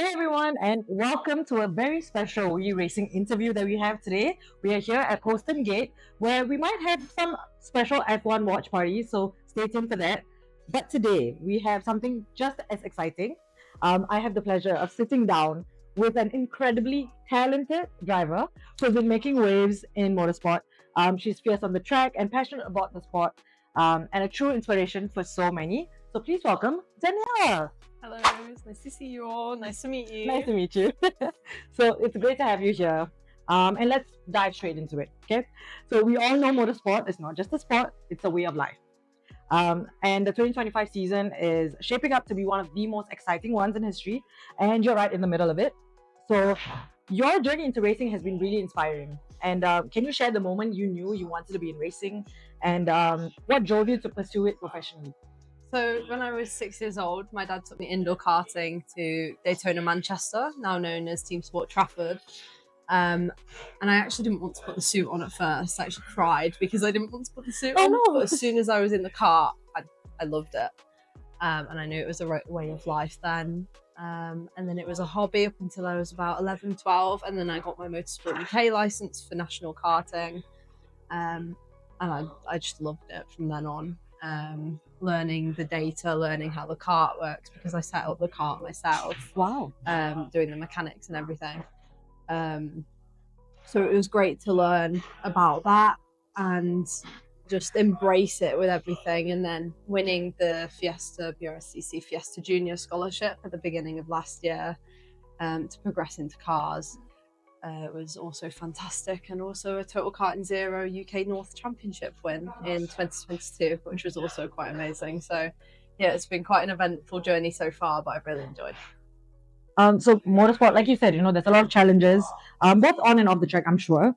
Hey everyone, and welcome to a very special Wii Racing interview that we have today. We are here at Postern Gate, where we might have some special F1 watch parties, so stay tuned for that. But today we have something just as exciting. I have the pleasure of sitting down with an incredibly talented driver who's been making waves in motorsport. She's fierce on the track and passionate about the sport, and a true inspiration for so many. So please welcome Daniella. Hello, it's nice to see you all. Nice to meet you. Nice to meet you. So it's great to have you here. And let's dive straight into it. Okay. So we all know motorsport is not just a sport, it's a way of life. And the 2025 season is shaping up to be one of the most exciting ones in history. And you're right in the middle of it. So your journey into racing has been really inspiring. And can you share the moment you knew you wanted to be in racing and what drove you to pursue it professionally? So when I was 6 years old, my dad took me indoor karting to Daytona, Manchester, now known as Team Sport Trafford. And I actually didn't want to put the suit on at first. I actually cried because I didn't want to put the suit on. no. But as soon as I was in the car, I loved it. And I knew it was a way of life then. And then it was a hobby up until I was about 11, 12. And then I got my Motorsport UK license for national karting. And I just loved it from then on. Learning the data, learning how the kart works, because I set up the kart myself. Wow. Doing the mechanics and everything. So it was great to learn about that and just embrace it with everything. And then winning the Fiesta BRSCC Fiesta Junior Scholarship at the beginning of last year to progress into cars was also fantastic, and also a Total Karting Zero UK North Championship win in 2022, which was also quite amazing. So yeah, it's been quite an eventful journey so far, but I've really enjoyed. So motorsport, like you said, there's a lot of challenges, both on and off the track, I'm sure.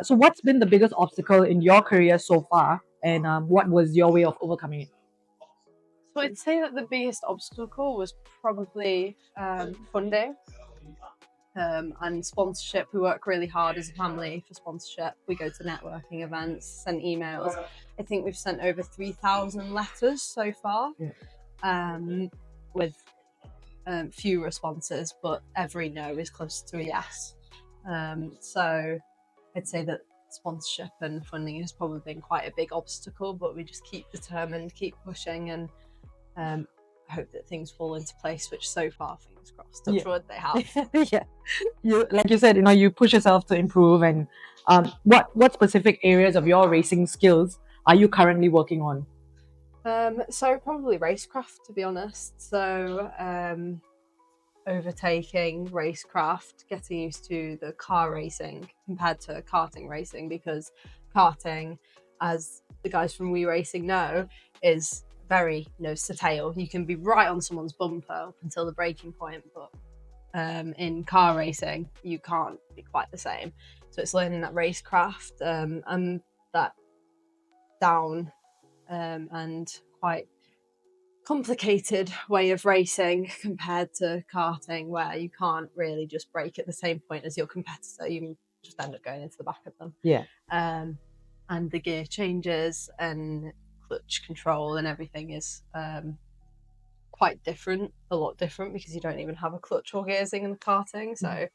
So what's been the biggest obstacle in your career so far, and what was your way of overcoming it? So I'd say that the biggest obstacle was probably funding. And sponsorship. We work really hard as a family for sponsorship. We go to networking events, send emails. I think we've sent over 3,000 letters so far, with few responses, but every no is close to a yes. So I'd say that sponsorship and funding has probably been quite a big obstacle, but we just keep determined, keep pushing, and hope that things fall into place, which so far, fingers crossed, touch wood, they have. Yeah, like you said, you push yourself to improve. And what specific areas of your racing skills are you currently working on? So probably racecraft, to be honest. So overtaking, racecraft, getting used to the car racing compared to karting racing, because karting, as the guys from Wii Racing know, is very nose to tail. You can be right on someone's bumper up until the braking point, but in car racing you can't be quite the same. So it's learning that racecraft and that down and quite complicated way of racing compared to karting, where you can't really just brake at the same point as your competitor. You just end up going into the back of them. Yeah. And the gear changes and clutch control and everything is quite different, a lot different, because you don't even have a clutch or gears in karting. So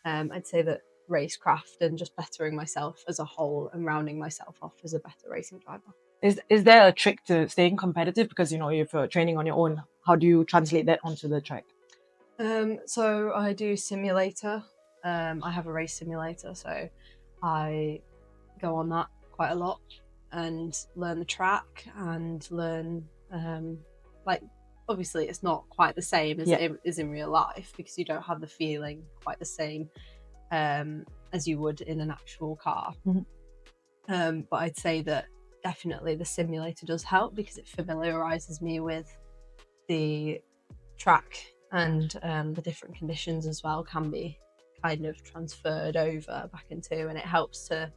I'd say that racecraft and just bettering myself as a whole and rounding myself off as a better racing driver. Is there a trick to staying competitive? Because if you're training on your own, how do you translate that onto the track? So I do simulator. I have a race simulator, so I go on that quite a lot and learn the track and learn obviously it's not quite the same as it is in real life, because you don't have the feeling quite the same as you would in an actual car. But I'd say that definitely the simulator does help, because it familiarizes me with the track, and the different conditions as well can be kind of transferred over back into, and it helps to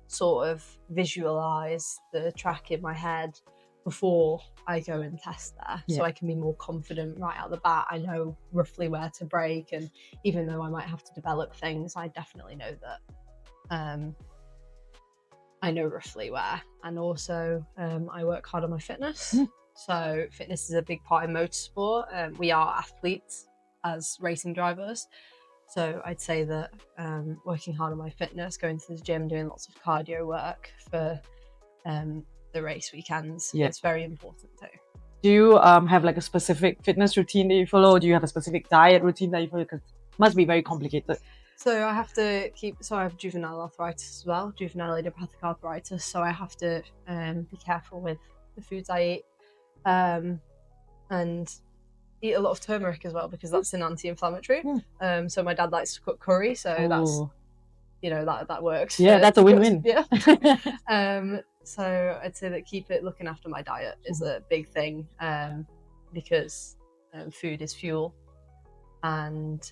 sort of visualize the track in my head before I go and test there. So I can be more confident right out the bat. I know roughly where to brake, and even though I might have to develop things, I definitely know that I know roughly where. And also I work hard on my fitness. So fitness is a big part in motorsport. We are athletes as racing drivers. So I'd say that working hard on my fitness, going to the gym, doing lots of cardio work for the race weekends, it's very important too. Do you have like a specific fitness routine that you follow? Or do you have a specific diet routine that you follow? Because it must be very complicated. So I have to I have juvenile arthritis as well, juvenile idiopathic arthritis. So I have to be careful with the foods I eat, and eat a lot of turmeric as well, because that's an anti-inflammatory. So my dad likes to cook curry, so that's, you know, that works. Yeah, that's a win-win. Yeah. So I'd say that looking after my diet is a big thing, because food is fuel, and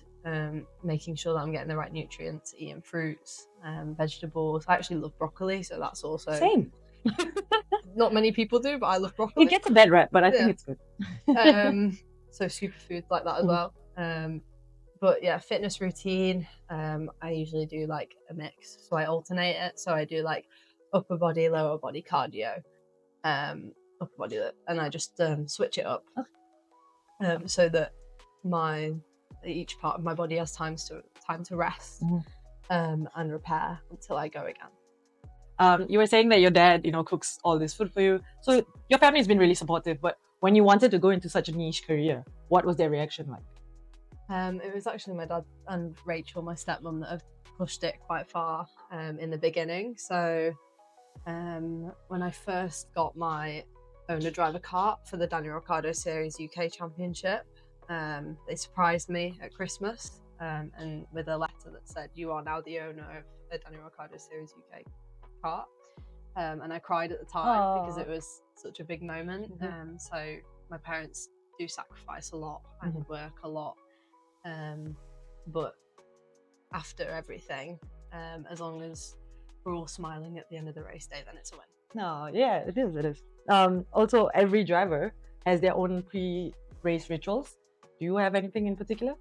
making sure that I'm getting the right nutrients, eating fruits, vegetables. I actually love broccoli, so that's also same. Not many people do, but I love broccoli. It gets a bad rap, but I think it's good. So superfoods like that as well. But yeah, fitness routine, I usually do like a mix, so I alternate it. So I do like upper body, lower body cardio, upper body, and I just switch it up, so that each part of my body has time to rest and repair until I go again. You were saying that your dad, cooks all this food for you. So your family has been really supportive, but when you wanted to go into such a niche career, what was their reaction like? It was actually my dad and Rachel, my stepmom, that have pushed it quite far in the beginning. So when I first got my owner driver kart for the Daniel Ricciardo Series UK Championship, they surprised me at Christmas and with a letter that said, "You are now the owner of the Daniel Ricciardo Series UK kart." And I cried at the time because it was such a big moment. So my parents do sacrifice a lot and work a lot, but after everything, as long as we're all smiling at the end of the race day, then it's a win. No, yeah, it is. Also, every driver has their own pre-race rituals. Do you have anything in particular?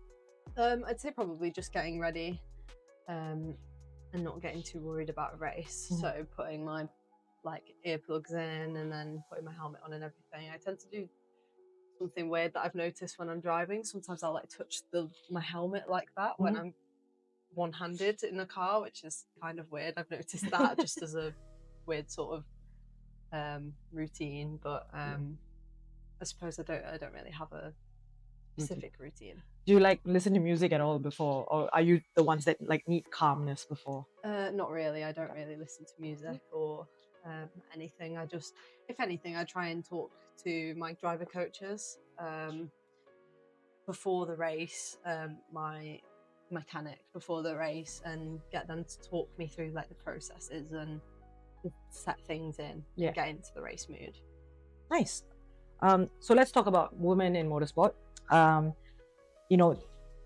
I'd say probably just getting ready and not getting too worried about a race. So putting my earplugs in and then putting my helmet on and everything. I tend to do something weird that I've noticed when I'm driving. Sometimes I'll touch my helmet like that when I'm one-handed in the car, which is kind of weird. I've noticed that just as a weird sort of routine, but I suppose I don't really have a specific routine. Do you listen to music at all before, or are you the ones that need calmness before? Not really. I don't really listen to music or anything. If anything, I try and talk to my driver coaches before the race, my mechanic before the race, and get them to talk me through the processes and set things in and get into the race mood. Nice. So let's talk about women in motorsport.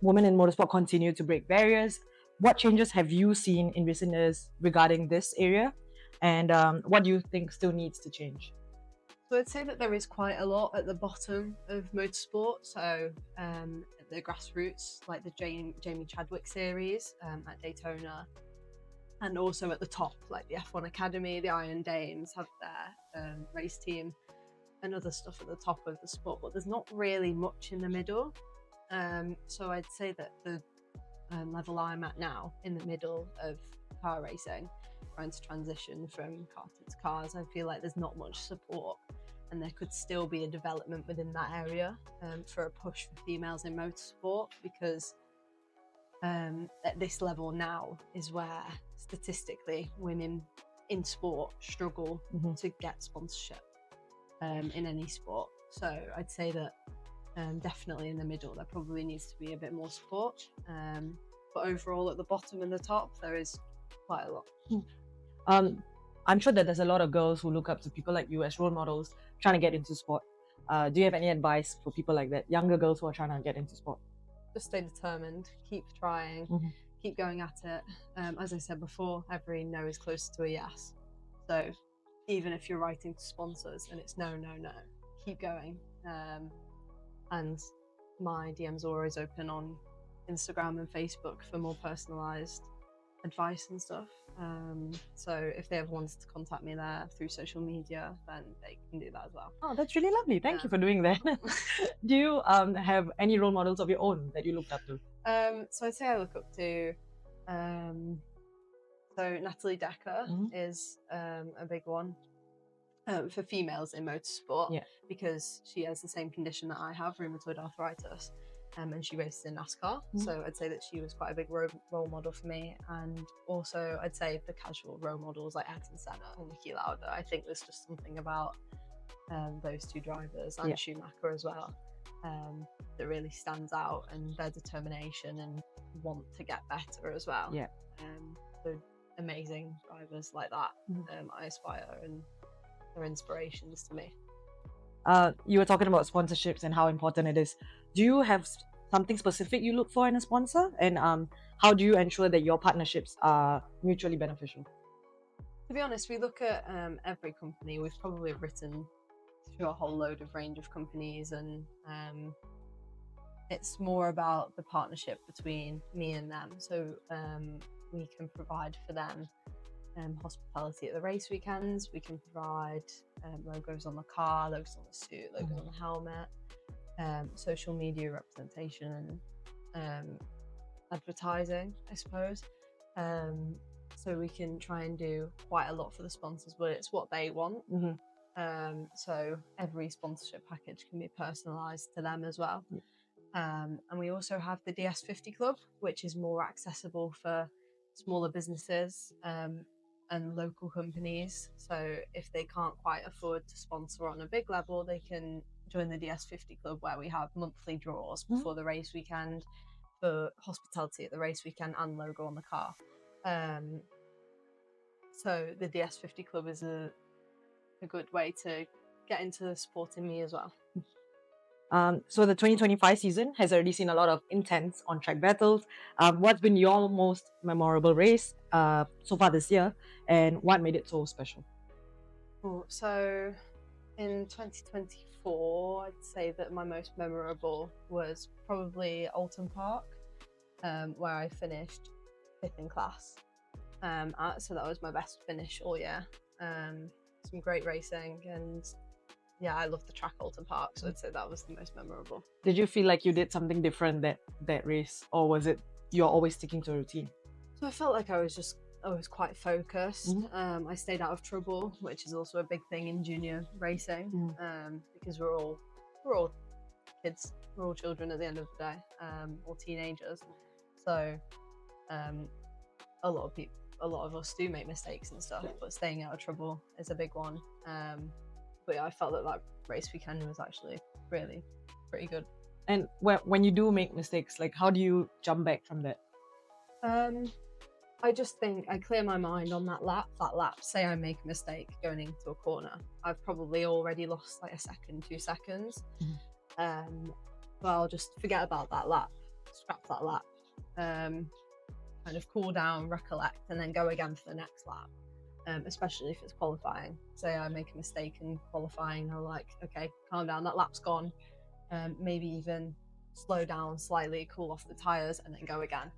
Women in motorsport continue to break barriers. What changes have you seen in recent years regarding this area, and what do you think still needs to change? So I'd say that there is quite a lot at the bottom of motorsport. So the grassroots, like the Jamie Chadwick series at Daytona, and also at the top, like the F1 Academy, the Iron Dames have their race team and other stuff at the top of the sport, but there's not really much in the middle. So I'd say that the level I'm at now, in the middle of car racing, trying to transition from karting to cars, I feel like there's not much support, and there could still be a development within that area for a push for females in motorsport, because at this level now is where statistically women in sport struggle to get sponsorship in any sport. So I'd say that definitely in the middle there probably needs to be a bit more support, but overall at the bottom and the top there is quite a lot. I'm sure that there's a lot of girls who look up to people like you as role models trying to get into sport. Do you have any advice for people like that, younger girls who are trying to get into sport? Just stay determined, keep trying, keep going at it. As I said before, every no is closer to a yes. So even if you're writing to sponsors and it's no, keep going. And my DMs are always open on Instagram and Facebook for more personalised advice and stuff. So if they ever wanted to contact me there through social media, then they can do that as well. Oh, that's really lovely. Thank you for doing that. Do you have any role models of your own that you looked up to? So I'd say I look up to so Natalie Decker is a big one for females in motorsport, because she has the same condition that I have, rheumatoid arthritis. And she races in NASCAR, so I'd say that she was quite a big role model for me. And also I'd say the casual role models like Ayrton Senna and Niki Lauda. I think there's just something about those two drivers, and Schumacher as well, that really stands out, and their determination and want to get better as well. So amazing drivers like that, I aspire, and they're inspirations to me. You were talking about sponsorships and how important it is. Do you have something specific you look for in a sponsor, and how do you ensure that your partnerships are mutually beneficial? To be honest, we look at every company. We've probably written through a whole load of range of companies, and it's more about the partnership between me and them. So we can provide for them hospitality at the race weekends. We can provide logos on the car, logos on the suit, logos on the helmet, social media representation, and advertising, I suppose. So we can try and do quite a lot for the sponsors, but it's what they want. So every sponsorship package can be personalised to them as well. And we also have the DS50 Club, which is more accessible for smaller businesses and local companies. So if they can't quite afford to sponsor on a big level, they can join the DS50 Club, where we have monthly draws before the race weekend for hospitality at the race weekend and logo on the car. So the DS50 Club is a good way to get into supporting me as well. So the 2025 season has already seen a lot of intense on-track battles. What's been your most memorable race so far this year, and what made it so special? So in 2024, I'd say that my most memorable was probably Alton Park, where I finished 5th in class. So that was my best finish all year. Some great racing, and yeah, I love the track Alton Park, so I'd say that was the most memorable. Did you feel like you did something different that race, or was it you're always sticking to a routine? So I felt like I was quite focused. I stayed out of trouble, which is also a big thing in junior racing, because we're all kids, we're all children at the end of the day, or teenagers. So a lot of us do make mistakes and stuff, but staying out of trouble is a big one. But yeah, I felt that race weekend was actually really pretty good. And when you do make mistakes, like, how do you jump back from that? I just think I clear my mind on that lap. Say I make a mistake going into a corner, I've probably already lost like a second, 2 seconds. But I'll just forget about that lap, scrap that lap, kind of cool down, recollect, and then go again for the next lap. Especially if it's qualifying. Say I make a mistake in qualifying, I'm like, okay, calm down, that lap's gone. Maybe even slow down slightly, cool off the tyres, and then go again.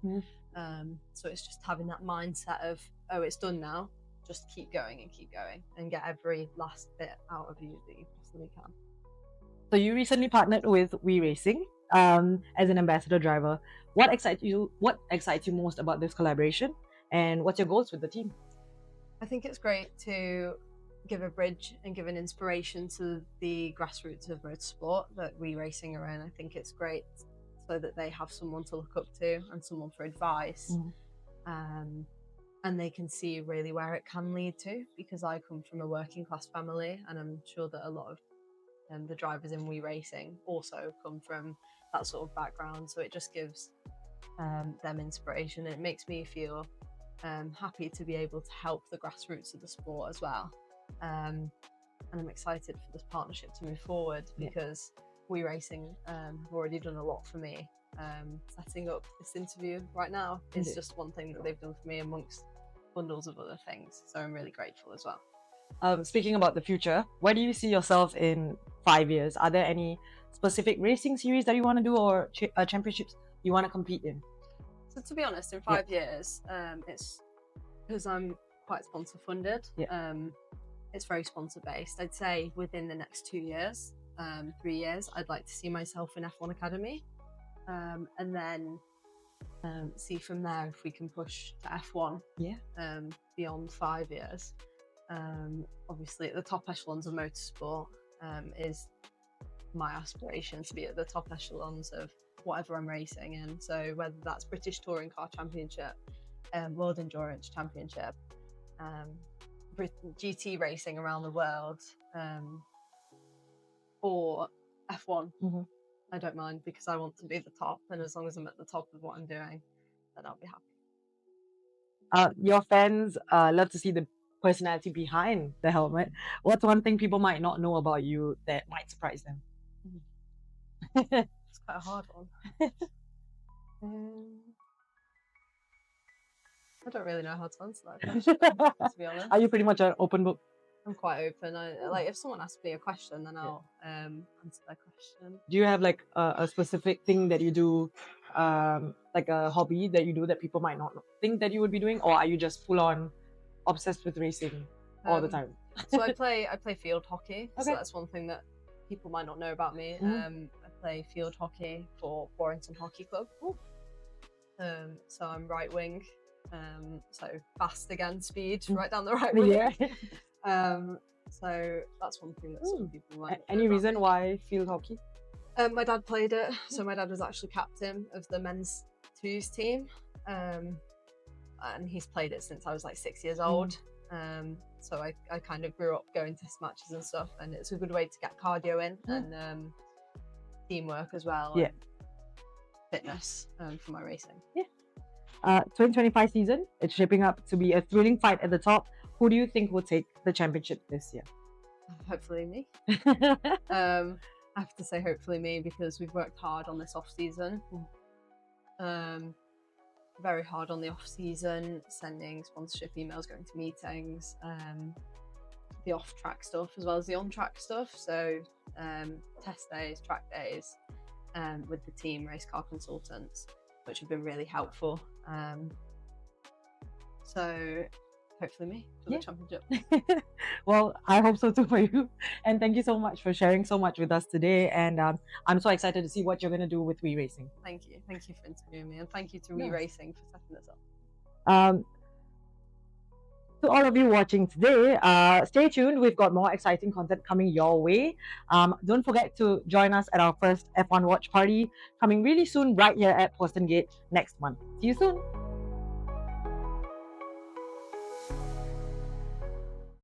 So it's just having that mindset of, oh, it's done now, just keep going and get every last bit out of you that you possibly can. So you recently partnered with We Racing as an ambassador driver. What excites you most about this collaboration, and what's your goals with the team? I think it's great to give a bridge and give an inspiration to the grassroots of motorsport that We Racing are in. I think it's great so that they have someone to look up to and someone for advice, and they can see really where it can lead to, because I come from a working class family, and I'm sure that a lot of the drivers in We Racing also come from that sort of background. So it just gives them inspiration, and it makes me feel happy to be able to help the grassroots of the sport as well. And I'm excited for this partnership to move forward, because We Racing have already done a lot for me. Setting up this interview right now is just one thing that they've done for me amongst bundles of other things. So I'm really grateful as well. Speaking about the future, where do you see yourself in 5 years? Are there any specific racing series that you want to do, or championships you want to compete in? So to be honest, in 5 years, it's because I'm quite sponsor funded. It's very sponsor based. I'd say within the next 2 years, 3 years, I'd like to see myself in F1 Academy, and then see from there if we can push to F1 beyond 5 years. Obviously at the top echelons of motorsport is my aspiration, to be at the top echelons of whatever I'm racing in. So whether that's British Touring Car Championship, World Endurance Championship, GT racing around the world, or F1, I don't mind, because I want to be the top, and as long as I'm at the top of what I'm doing, then I'll be happy. Your fans love to see the personality behind the helmet. What's one thing people might not know about you that might surprise them? It's quite a hard one. I don't really know how to answer that question, to be honest. Are you pretty much an open book? I'm quite open. Like, if someone asks me a question, then I'll answer that question. Do you have like a specific thing that you do, like a hobby that you do that people might not think that you would be doing, or are you just full on obsessed with racing all the time? So I play field hockey. Okay. So that's one thing that people might not know about me. I play field hockey for Warrington Hockey Club. So I'm right wing. So fast again, speed right down the right wing. So that's one thing that some people might. Any reason why field hockey? My dad played it. So my dad was actually captain of the men's twos team, and he's played it since I was like 6 years old. So I kind of grew up going to matches and stuff, and it's a good way to get cardio in and teamwork as well. And fitness for my racing. 2025 season, it's shaping up to be a thrilling fight at the top. Who do you think will take the championship this year? Hopefully me. I have to say hopefully me, because we've worked hard on this off season. Very hard on the off season, sending sponsorship emails, going to meetings, the off track stuff as well as the on track stuff. So test days, track days, with the team race car consultants, which have been really helpful. So hopefully me for the championship. Well, I hope so too for you. And thank you so much for sharing so much with us today. And I'm so excited to see what you're going to do with We Racing. Thank you. Thank you for interviewing me. And thank you to We Racing for setting this up. To all of you watching today, stay tuned. We've got more exciting content coming your way. Don't forget to join us at our first F1 watch party coming really soon right here at Postern Gate next month. See you soon.